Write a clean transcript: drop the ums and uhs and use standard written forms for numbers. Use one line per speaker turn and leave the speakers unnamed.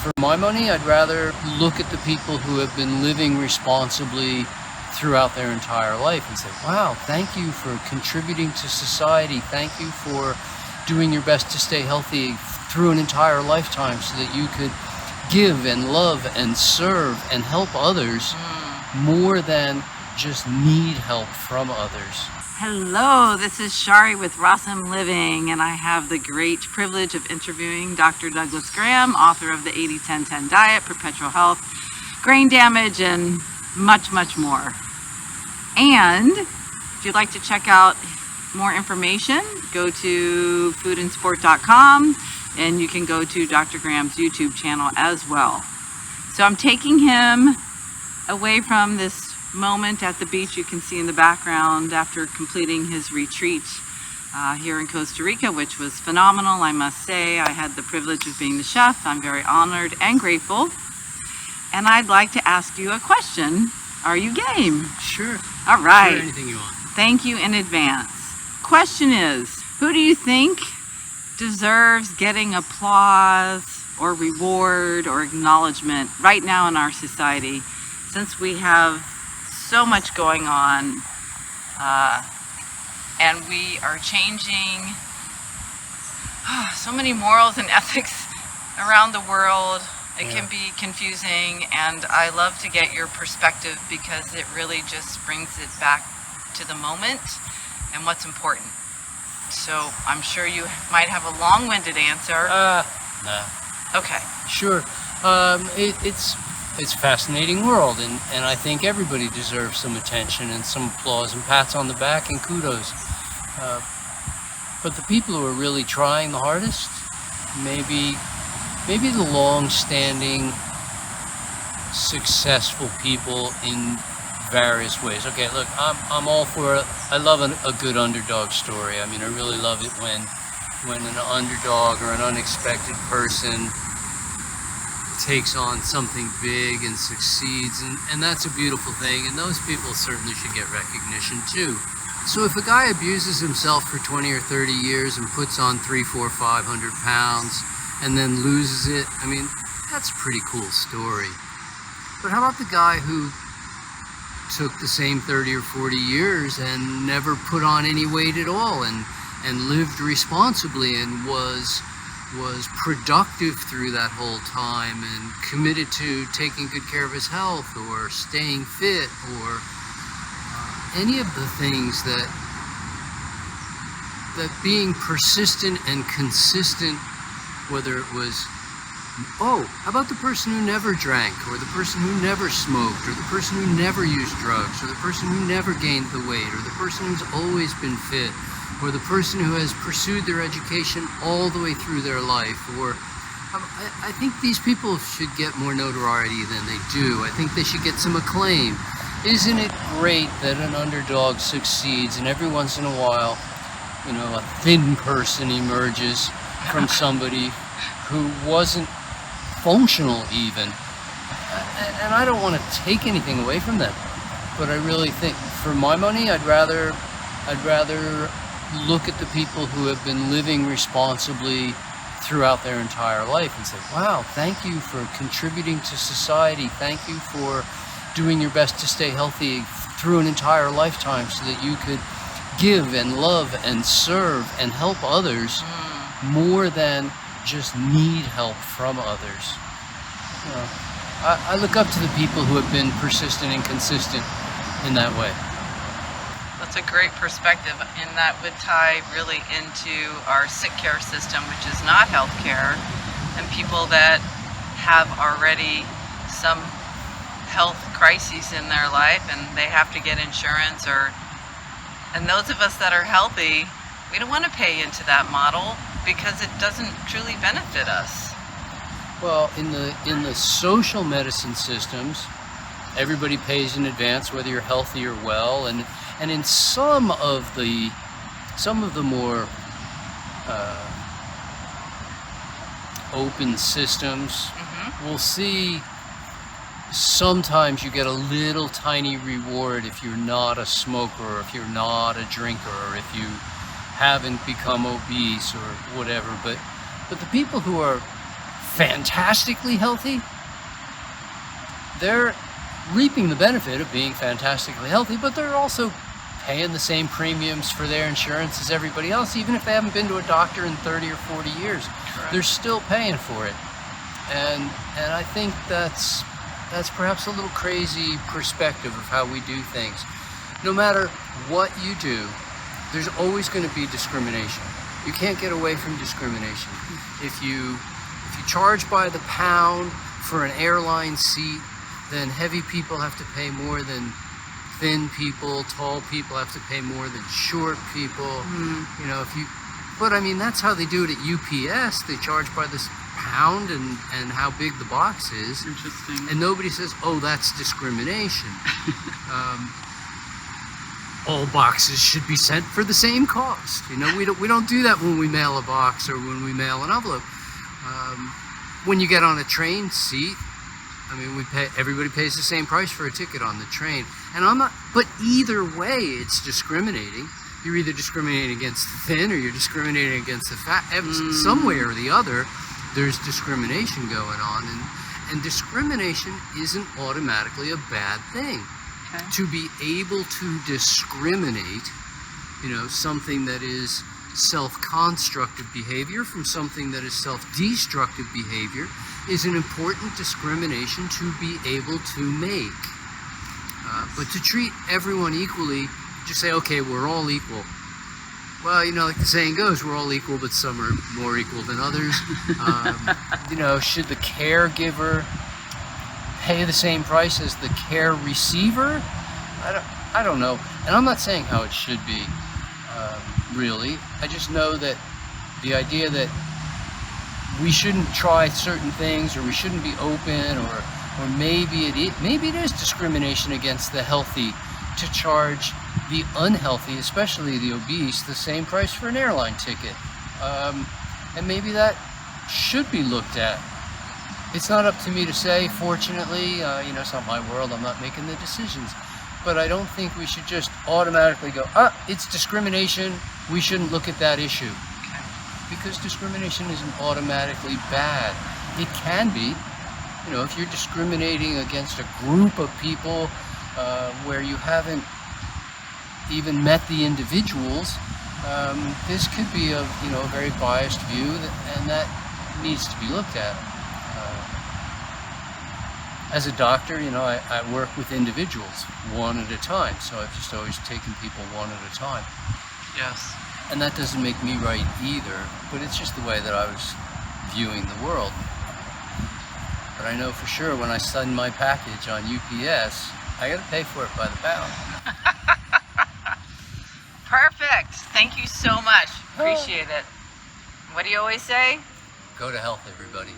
for my money, I'd rather look at the people who have been living responsibly throughout their entire life and say, wow, thank you for contributing to society. Thank you for doing your best to stay healthy through an entire lifetime so that you could give and love and serve and help others more than just need help from others.
Hello, this is Shari with Rossum Living, and I have the great privilege of interviewing Dr. Douglas Graham, author of the 80-10-10 Diet, Perpetual Health, Brain Damage, and much, much more. And if you'd like to check out more information, go to foodandsport.com, and you can go to Dr. Graham's YouTube channel as well. So I'm taking him away from this moment at the beach you can see in the background after completing his retreat here in Costa Rica, which was phenomenal, I must say. I had the privilege of being the chef. I'm very honored and grateful. And I'd like to ask you a question. Are you game?
Sure.
All right.
Sure, anything you want.
Thank you in advance. Question is, who do you think deserves getting applause or reward or acknowledgement right now in our society, since we have so much going on and we are changing so many morals and ethics around the world? It can be confusing, and I love to get your perspective because it really just brings it back to the moment and what's important. So I'm sure you might have a long-winded answer.
No.
Okay.
Sure. It's a fascinating world, and I think everybody deserves some attention and some applause and pats on the back and kudos. But the people who are really trying the hardest, maybe the long-standing, successful people in various ways. Okay, look, I'm all for it. I love a good underdog story. I mean, I really love it when an underdog or an unexpected person takes on something big and succeeds, and that's a beautiful thing, and those people certainly should get recognition too. So if a guy abuses himself for 20 or 30 years and puts on 300, 400, 500 pounds and then loses it, I mean, that's a pretty cool story. But how about the guy who took the same 30 or 40 years and never put on any weight at all and lived responsibly and was productive through that whole time and committed to taking good care of his health or staying fit or any of the things that being persistent and consistent, whether it was, how about the person who never drank, or the person who never smoked, or the person who never used drugs, or the person who never gained the weight, or the person who's always been fit, or the person who has pursued their education all the way through their life. Or I think these people should get more notoriety than they do. I think they should get some acclaim. Isn't it great that an underdog succeeds, and every once in a while, a thin person emerges from somebody who wasn't functional even? And I don't want to take anything away from them, but I really think, for my money, I'd rather look at the people who have been living responsibly throughout their entire life and say, wow, thank you for contributing to society. Thank you for doing your best to stay healthy through an entire lifetime so that you could give and love and serve and help others more than just need help from others. I look up to the people who have been persistent and consistent in that way.
That's a great perspective, and that would tie really into our sick care system, which is not healthcare, and people that have already some health crises in their life and they have to get insurance, and those of us that are healthy, we don't want to pay into that model because it doesn't truly benefit us.
Well, in the social medicine systems, everybody pays in advance whether you're healthy or well, and in some of the more open systems, we'll see sometimes you get a little tiny reward if you're not a smoker, or if you're not a drinker, or if you haven't become obese or whatever. But the people who are fantastically healthy, they're reaping the benefit of being fantastically healthy, but they're also paying the same premiums for their insurance as everybody else, even if they haven't been to a doctor in 30 or 40 years.
Correct.
They're still paying for it. And I think that's perhaps a little crazy perspective of how we do things. No matter what you do, there's always going to be discrimination. You can't get away from discrimination. If you charge by the pound for an airline seat, then heavy people have to pay more than thin people. Tall people have to pay more than short people. You know, but I mean, that's how they do it at UPS. They charge by this pound and how big the box is.
Interesting.
And nobody says, oh, that's discrimination. All boxes should be sent for the same cost. You know, we don't do that when we mail a box or when we mail an envelope. When you get on a train seat, I mean, everybody pays the same price for a ticket on the train. And but either way, it's discriminating. You're either discriminating against the thin or you're discriminating against the fat. Some way or the other, there's discrimination going on. And discrimination isn't automatically a bad thing.
Okay.
To be able to discriminate, you know, something that is self-constructive behavior from something that is self-destructive behavior is an important discrimination to be able to make. But to treat everyone equally, just say, okay, we're all equal. Well, you know, like the saying goes, we're all equal, but some are more equal than others. You know, should the caregiver pay the same price as the care receiver? I don't know. And I'm not saying how it should be, really. I just know that the idea that we shouldn't try certain things, or we shouldn't be open, or maybe it is discrimination against the healthy to charge the unhealthy, especially the obese, the same price for an airline ticket. And maybe that should be looked at. It's not up to me to say, fortunately, you know, it's not my world, I'm not making the decisions. But I don't think we should just automatically go, it's discrimination, we shouldn't look at that issue. Because discrimination isn't automatically bad. It can be. You know, if you're discriminating against a group of people where you haven't even met the individuals, this could be a very biased view, and that needs to be looked at. As a doctor, you know, I work with individuals one at a time, so I've just always taken people one at a time.
Yes.
And that doesn't make me right either, but it's just the way that I was viewing the world. But I know for sure when I send my package on UPS, I gotta pay for it by the pound.
Perfect. Thank you so much. Appreciate it. What do you always say?
Go to health, everybody.